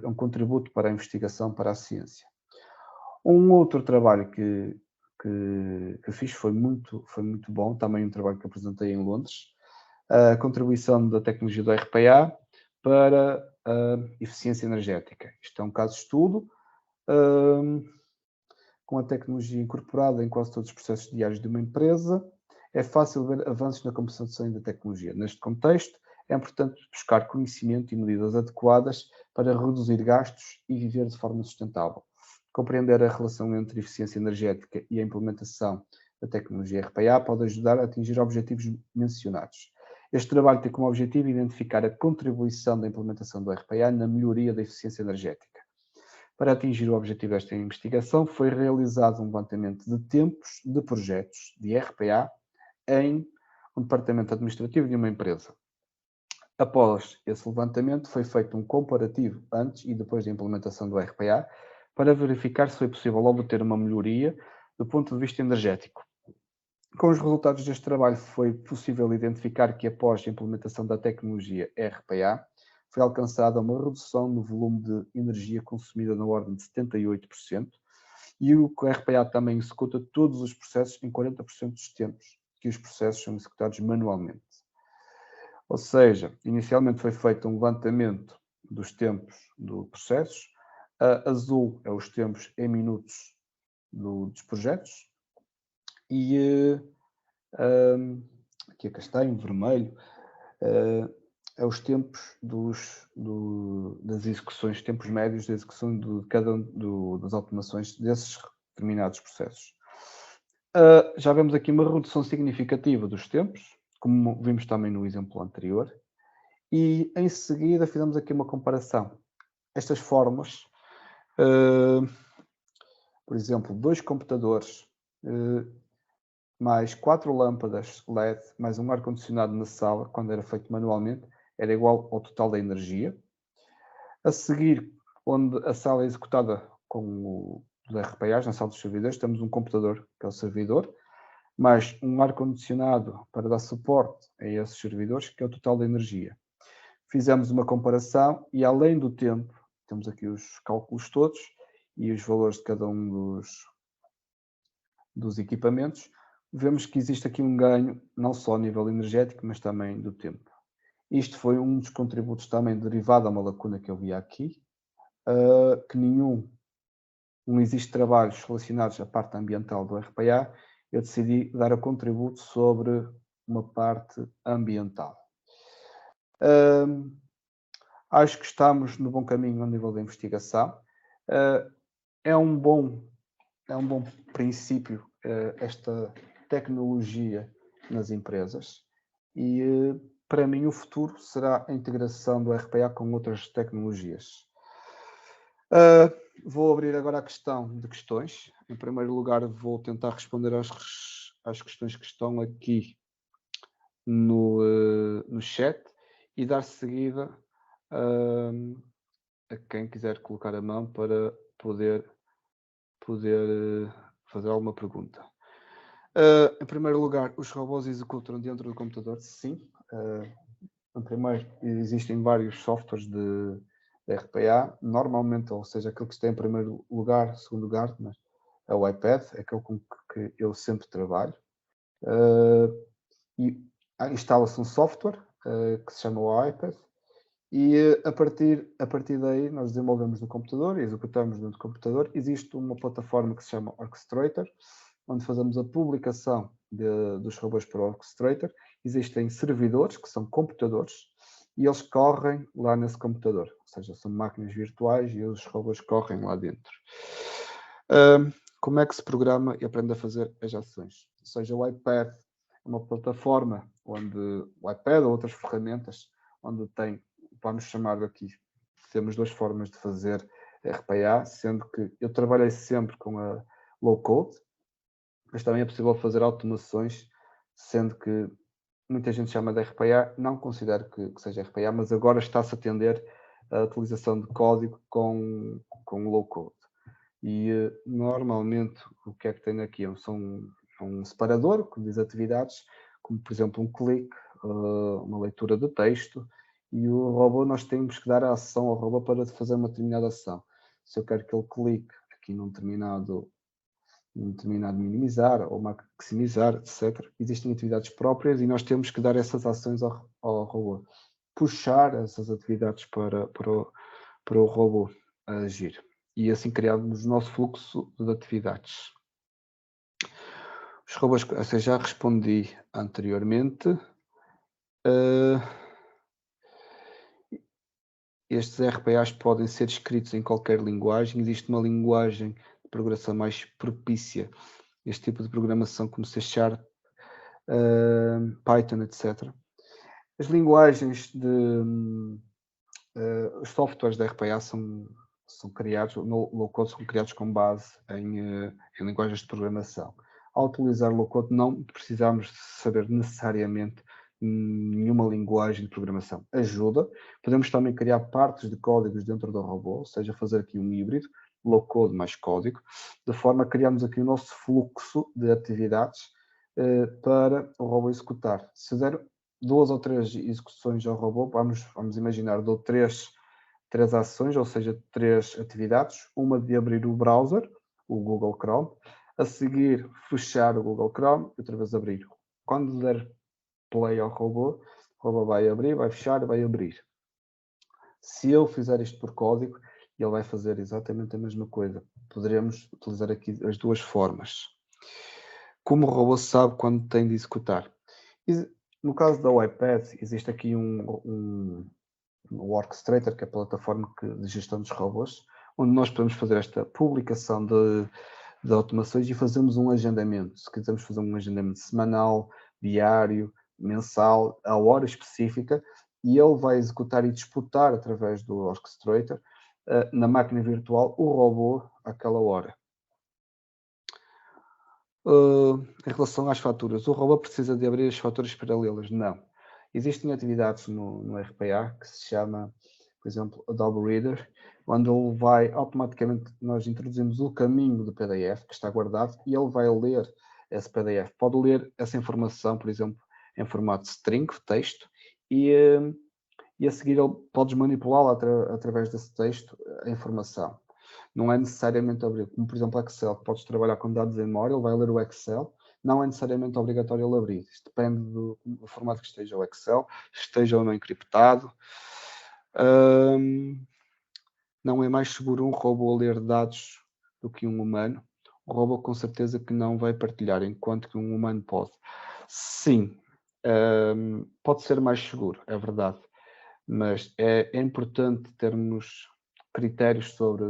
um contributo para a investigação, para a ciência. Um outro trabalho que fiz foi muito bom, também um trabalho que apresentei em Londres, a contribuição da tecnologia do RPA para a eficiência energética. Isto é um caso de estudo, com a tecnologia incorporada em quase todos os processos diários de uma empresa. É fácil ver avanços na compensação da tecnologia. Neste contexto, é importante buscar conhecimento e medidas adequadas para reduzir gastos e viver de forma sustentável. Compreender a relação entre eficiência energética e a implementação da tecnologia RPA pode ajudar a atingir objetivos mencionados. Este trabalho tem como objetivo identificar a contribuição da implementação do RPA na melhoria da eficiência energética. Para atingir o objetivo desta investigação, foi realizado um levantamento de tempos de projetos de RPA em um departamento administrativo de uma empresa. Após esse levantamento, foi feito um comparativo antes e depois da implementação do RPA para verificar se foi possível obter uma melhoria do ponto de vista energético. Com os resultados deste trabalho, foi possível identificar que após a implementação da tecnologia RPA, foi alcançada uma redução no volume de energia consumida na ordem de 78%, e o RPA também executa todos os processos em 40% dos tempos que os processos são executados manualmente. Ou seja, inicialmente foi feito um levantamento dos tempos dos processos. Azul é os tempos em minutos dos projetos e aqui a castanho, vermelho, é os tempos das execuções, tempos médios de execução de das automações desses determinados processos. Já vemos aqui uma redução significativa dos tempos, como vimos também no exemplo anterior, e em seguida fizemos aqui uma comparação. Estas fórmulas, por exemplo, 2 computadores, mais 4 lâmpadas LED, mais um ar-condicionado na sala, quando era feito manualmente, era igual ao total da energia. A seguir, onde a sala é executada com os RPAs, na sala dos servidores, temos um computador, que é o servidor, mais um ar-condicionado para dar suporte a esses servidores, que é o total da energia. Fizemos uma comparação e, além do tempo, temos aqui os cálculos todos e os valores de cada um dos equipamentos, vemos que existe aqui um ganho, não só a nível energético, mas também do tempo. Isto foi um dos contributos também derivado a uma lacuna que eu vi aqui, que não existe trabalhos relacionados à parte ambiental do RPA. Eu decidi dar a contributo sobre uma parte ambiental. Acho que estamos no bom caminho a nível da investigação. É um bom princípio esta tecnologia nas empresas e para mim o futuro será a integração do RPA com outras tecnologias. Vou abrir agora a questão de questões. Em primeiro lugar, vou tentar responder às questões que estão aqui no chat e dar seguida a quem quiser colocar a mão para poder fazer alguma pergunta. Em primeiro lugar, os robôs executam dentro do computador? Sim. Em primeiro, existem vários softwares de RPA, normalmente, ou seja, aquilo que está em primeiro lugar, segundo Gartner, é o iPad, é aquele com que eu sempre trabalho. E instala-se um software que se chama o iPad, e a partir daí nós desenvolvemos no computador e executamos no computador. Existe uma plataforma que se chama Orchestrator, onde fazemos a publicação dos robôs para o Orchestrator. Existem servidores, que são computadores, e eles correm lá nesse computador. Ou seja, são máquinas virtuais e os robôs correm lá dentro. Como é que se programa e aprende a fazer as ações? Ou seja, o iPad é uma plataforma onde o iPad ou outras ferramentas, onde tem, vamos chamar aqui, temos duas formas de fazer RPA, sendo que eu trabalhei sempre com a low code, mas também é possível fazer automações, sendo que muita gente chama de RPA, não considero que seja RPA, mas agora está-se a atender a utilização de código com low code. E normalmente o que é que tem aqui? Um separador que diz atividades, como por exemplo um clique, uma leitura de texto, e o robô, nós temos que dar a ação ao robô para fazer uma determinada ação. Se eu quero que ele clique aqui num determinado minimizar ou maximizar, etc. Existem atividades próprias e nós temos que dar essas ações ao robô. Puxar essas atividades para o robô agir. E assim criarmos o nosso fluxo de atividades. Os robôs, eu já respondi anteriormente. Estes RPAs podem ser escritos em qualquer linguagem. Existe uma linguagem de programação mais propícia a este tipo de programação, como C#, Python, etc. As linguagens os softwares de RPA são criados, no low code são criados com base em linguagens de programação. Ao utilizar low code não precisamos saber necessariamente nenhuma linguagem de programação. Ajuda. Podemos também criar partes de códigos dentro do robô, ou seja, fazer aqui um híbrido, low code mais código, de forma a criarmos aqui o nosso fluxo de atividades para o robô executar. Se der 2 ou 3 execuções ao robô, vamos imaginar, dou 3 ações, ou seja, 3 atividades, uma de abrir o browser, o Google Chrome, a seguir fechar o Google Chrome e outra vez abrir. Quando der play ao robô, o robô vai abrir, vai fechar e vai abrir. Se eu fizer isto por código, ele vai fazer exatamente a mesma coisa. Poderemos utilizar aqui as duas formas. Como o robô sabe quando tem de executar? No caso da iPad, existe aqui um Orchestrator, que é a plataforma de gestão dos robôs, onde nós podemos fazer esta publicação de automações e fazemos um agendamento. Se quisermos fazer um agendamento semanal, diário, mensal, a hora específica, e ele vai executar e disputar através do Orchestrator na máquina virtual o robô àquela hora. Em relação às faturas, o robô precisa de abrir as faturas paralelas? Não. Existem atividades no RPA que se chama, por exemplo, Adobe Reader, onde ele vai automaticamente, nós introduzimos o caminho do PDF que está guardado e ele vai ler esse PDF. Pode ler essa informação, por exemplo, em formato string, texto, e a seguir ele podes manipulá-la através desse texto, a informação. Não é necessariamente obrigatório, como por exemplo Excel, que podes trabalhar com dados em memória, ele vai ler o Excel, não é necessariamente obrigatório ele abrir. Isto depende do formato que esteja o Excel, esteja ou não encriptado. Não é mais seguro um robô ler dados do que um humano. O robô com certeza que não vai partilhar, enquanto que um humano pode. Sim, pode ser mais seguro, é verdade. Mas é importante termos critérios sobre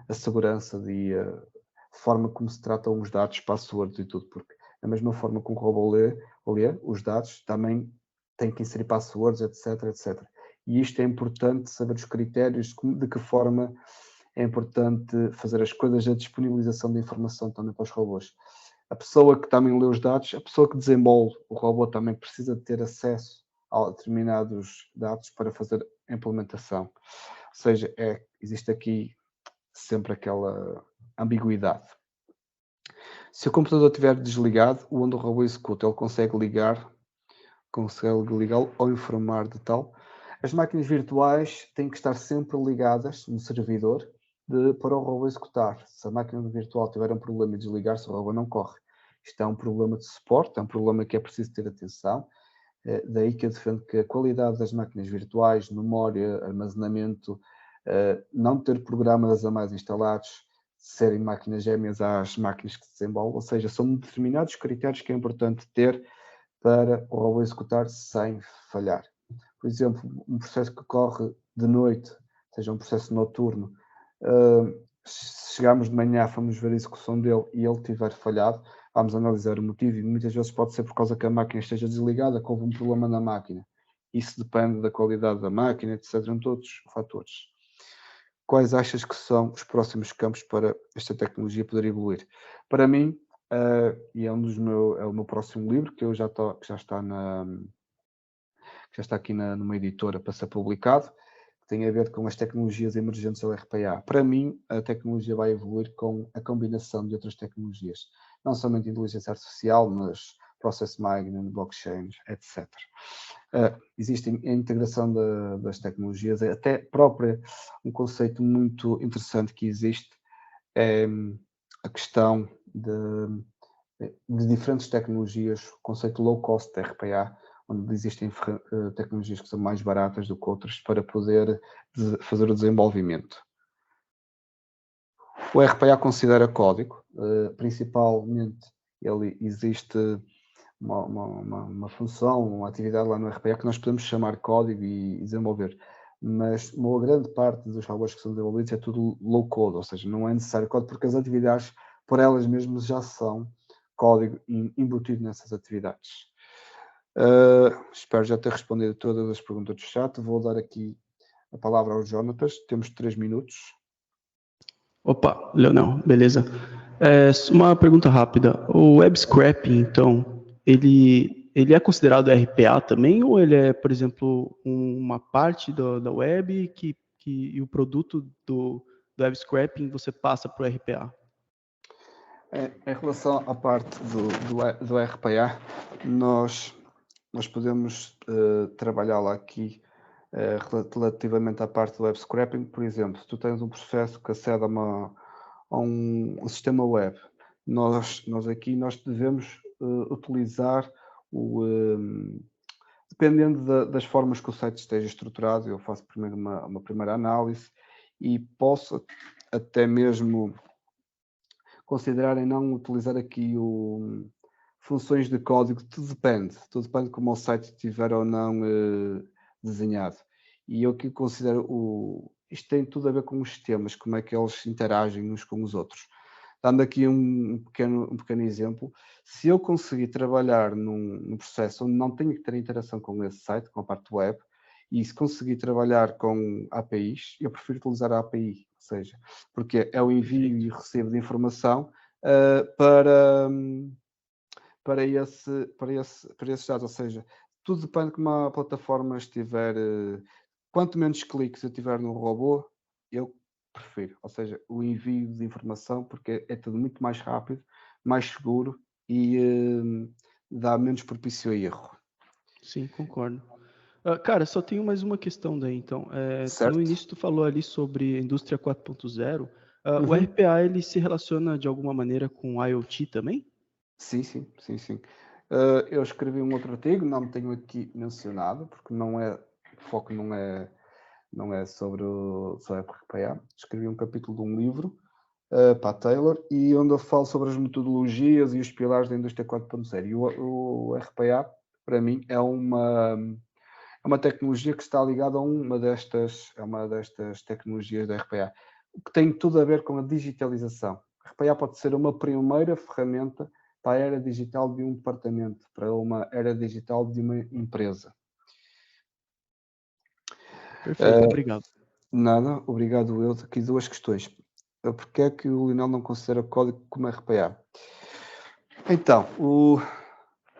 a segurança e a forma como se tratam os dados, passwords e tudo, porque da mesma forma que um robô lê os dados, também tem que inserir passwords, etc, etc. E isto é importante, saber os critérios, de que forma é importante fazer as coisas, a disponibilização de informação também para os robôs. A pessoa que também lê os dados, a pessoa que desenvolve o robô também precisa ter acesso a determinados dados para fazer a implementação. Ou seja, existe aqui sempre aquela ambiguidade. Se o computador estiver desligado, onde o robô executa, ele consegue ligá-lo ou informar de tal. As máquinas virtuais têm que estar sempre ligadas no servidor para o robô executar. Se a máquina virtual tiver um problema e desligar-se, o robô não corre. Isto é um problema de suporte, é um problema que é preciso ter atenção. Daí que eu defendo que a qualidade das máquinas virtuais, memória, armazenamento, não ter programas a mais instalados, serem máquinas gêmeas às máquinas que se desenvolvem, ou seja, são determinados critérios que é importante ter para o robô executar sem falhar. Por exemplo, um processo que corre de noite, seja um processo noturno, se chegarmos de manhã, fomos ver a execução dele e ele tiver falhado, vamos analisar o motivo e muitas vezes pode ser por causa que a máquina esteja desligada, que houve um problema na máquina. Isso depende da qualidade da máquina, etc. Em todos os fatores. Quais achas que são os próximos campos para esta tecnologia poder evoluir? Para mim, e é o meu próximo livro, que já está aqui numa editora para ser publicado, que tem a ver com as tecnologias emergentes ao RPA. Para mim, a tecnologia vai evoluir com a combinação de outras tecnologias, não somente inteligência artificial, mas process mining, blockchain, etc. Existe a integração das tecnologias, até própria, um conceito muito interessante que existe é a questão de diferentes tecnologias, o conceito low cost de RPA, onde existem tecnologias que são mais baratas do que outras para poder fazer o desenvolvimento. O RPA considera código, principalmente ele existe uma função, uma atividade lá no RPA que nós podemos chamar código e desenvolver, mas uma grande parte dos robôs que são desenvolvidos é tudo low code, ou seja, não é necessário código porque as atividades por elas mesmas já são código embutido nessas atividades. Espero já ter respondido a todas as perguntas do chat. Vou dar aqui a palavra ao Jonatas. Temos 3 minutos. Opa, Leonel, beleza. Uma pergunta rápida. O web scraping, então, ele é considerado RPA também, ou ele é, por exemplo, uma parte da web e o produto do web scraping você passa para o RPA? Em relação à parte do RPA, nós podemos trabalhá-la aqui relativamente à parte do web scraping. Por exemplo, se tu tens um processo que acede a um sistema web, nós devemos utilizar dependendo das formas que o site esteja estruturado, eu faço primeiro uma primeira análise e posso até mesmo considerar em não utilizar aqui funções de código, tudo depende como o site estiver ou não desenhado. E eu que considero isto tem tudo a ver com os sistemas, como é que eles interagem uns com os outros. Dando aqui um pequeno exemplo, se eu conseguir trabalhar num processo onde não tenho que ter interação com esse site, com a parte web, e se conseguir trabalhar com APIs, eu prefiro utilizar a API, ou seja, porque é o envio e recebo de informação para esses dados, ou seja, tudo depende de como a plataforma estiver. Quanto menos cliques eu tiver no robô, eu prefiro, ou seja, o envio de informação, porque é tudo muito mais rápido, mais seguro e dá menos propício a erro. Sim, concordo. Cara, só tenho mais uma questão daí, então. No início tu falou ali sobre a indústria 4.0. O RPA, ele se relaciona de alguma maneira com IoT também? Sim. Eu escrevi um outro artigo, não tenho aqui mencionado, porque o foco não é sobre o RPA. Escrevi um capítulo de um livro para a Taylor e onde eu falo sobre as metodologias e os pilares da indústria 4.0. E o RPA, para mim, é uma tecnologia que está ligada a uma destas tecnologias da RPA, o que tem tudo a ver com a digitalização. A RPA pode ser uma primeira ferramenta para a era digital de um departamento, para uma era digital de uma empresa. Perfeito, obrigado. Nada, obrigado eu. Aqui 2 questões. Porquê é que o Lionel não considera código como RPA? Então,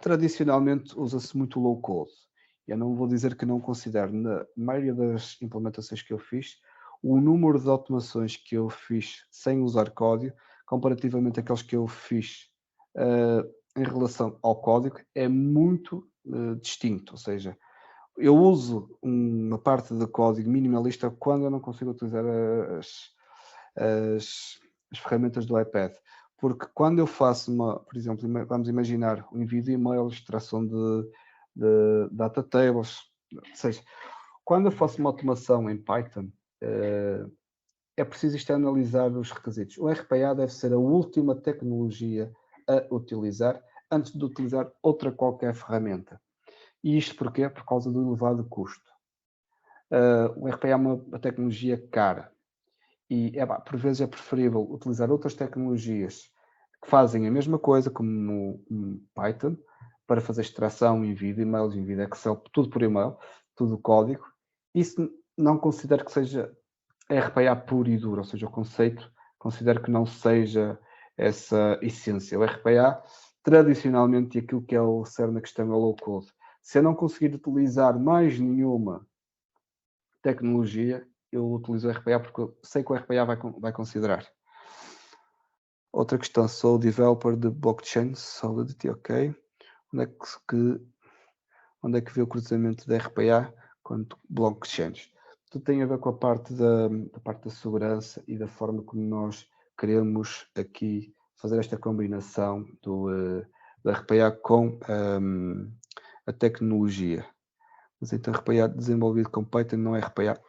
tradicionalmente usa-se muito low code. Eu não vou dizer que não considero. Na maioria das implementações que eu fiz, o número de automações que eu fiz sem usar código, comparativamente àqueles que eu fiz em relação ao código, é muito distinto. Ou seja, eu uso uma parte de código minimalista quando eu não consigo utilizar as ferramentas do iPad. Porque quando eu faço por exemplo, vamos imaginar um envio de e-mail, extração de data tables, ou seja, quando eu faço uma automação em Python, é preciso analisar os requisitos. O RPA deve ser a última tecnologia a utilizar antes de utilizar outra qualquer ferramenta. E isto porquê? Por causa do elevado custo. O RPA é uma tecnologia cara e por vezes é preferível utilizar outras tecnologias que fazem a mesma coisa, como no Python, para fazer extração, envio de e-mails, envio de Excel, tudo por e-mail, tudo código. Isso não considero que seja RPA puro e duro, ou seja, o conceito, considero que não seja essa essência. O RPA, tradicionalmente, aquilo que é o cerne da questão é o low code. Se eu não conseguir utilizar mais nenhuma tecnologia, eu utilizo o RPA porque eu sei que o RPA vai considerar. Outra questão, sou developer de blockchain, Solidity, ok. Onde é que vê o cruzamento da RPA com blockchains? Tudo tem a ver com a parte da segurança e da forma como nós queremos aqui fazer esta combinação do RPA com a tecnologia. Mas então RPA desenvolvido com Python não é RPA.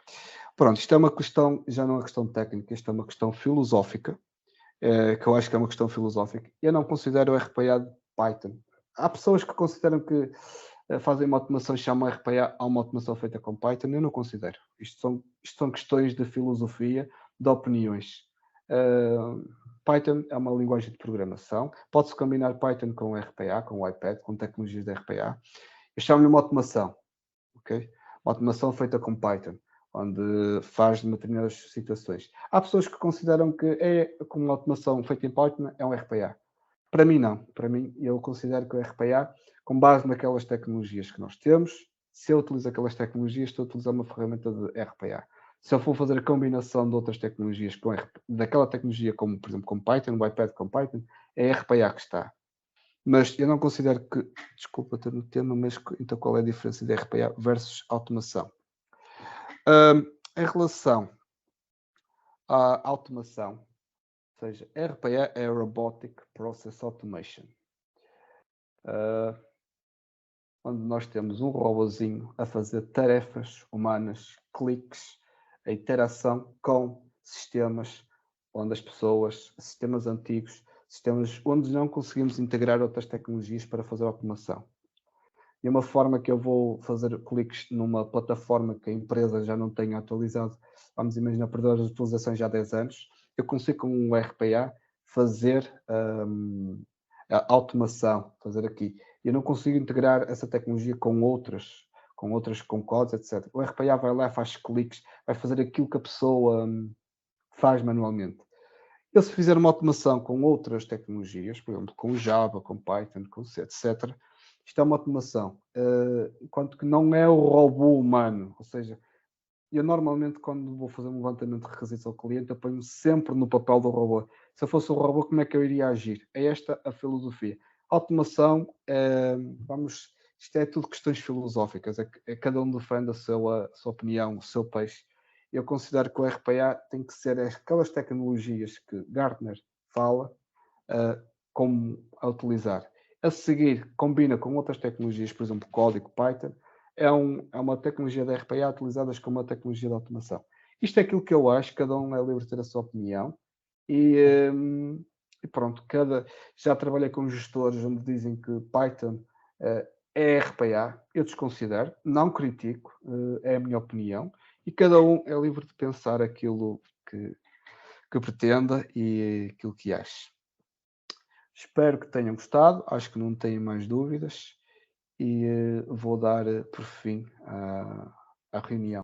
Pronto, isto é uma questão, já não é uma questão técnica, isto é uma questão filosófica, que eu acho que é uma questão filosófica. Eu não considero o RPA de Python. Há pessoas que consideram que fazem uma automação e chamam RPA a uma automação feita com Python. Eu não considero. Isto são questões de filosofia, de opiniões. Python é uma linguagem de programação. Pode-se combinar Python com RPA, com o iPad, com tecnologias de RPA. Eu chamo-lhe uma automação. Okay? Uma automação feita com Python, onde faz determinadas situações. Há pessoas que consideram que como uma automação feita em Python é um RPA. Para mim, não. Para mim, eu considero que o RPA, com base naquelas tecnologias que nós temos, se eu utilizo aquelas tecnologias, estou a utilizar uma ferramenta de RPA. Se eu for fazer a combinação de outras tecnologias daquela tecnologia, como por exemplo com Python, o iPad com Python, é RPA que está. Mas eu não considero que, desculpa ter no tema, mas então qual é a diferença de RPA versus automação? Em relação à automação, ou seja, RPA é Robotic Process Automation, onde nós temos um robozinho a fazer tarefas humanas, cliques, a interação com sistemas onde as pessoas, sistemas antigos, sistemas onde não conseguimos integrar outras tecnologias para fazer automação. E uma forma que eu vou fazer cliques numa plataforma que a empresa já não tenha atualizado, vamos imaginar, perdeu as atualizações já há 10 anos, eu consigo com um RPA fazer a automação, fazer aqui. Eu não consigo integrar essa tecnologia com outras, com códigos, etc. O RPA vai lá, faz cliques, vai fazer aquilo que a pessoa faz manualmente. Eu, se fizer uma automação com outras tecnologias, por exemplo, com Java, com Python, com C, etc., isto é uma automação, enquanto que não é o robô humano. Ou seja, eu normalmente, quando vou fazer um levantamento de requisitos ao cliente, eu ponho sempre no papel do robô. Se eu fosse um robô, como é que eu iria agir? É esta a filosofia. Automação, isto é tudo questões filosóficas, é cada um defende a sua opinião, o seu peixe. Eu considero que o RPA tem que ser aquelas tecnologias que Gartner fala como a utilizar. A seguir, combina com outras tecnologias, por exemplo, código Python, é uma tecnologia de RPA utilizadas como uma tecnologia de automação. Isto é aquilo que eu acho, cada um é livre de ter a sua opinião. E pronto, já trabalhei com gestores onde dizem que Python é RPA, eu desconsidero, não critico, é a minha opinião, e cada um é livre de pensar aquilo que pretenda e aquilo que acha. Espero que tenham gostado, acho que não têm mais dúvidas e vou dar por fim à reunião.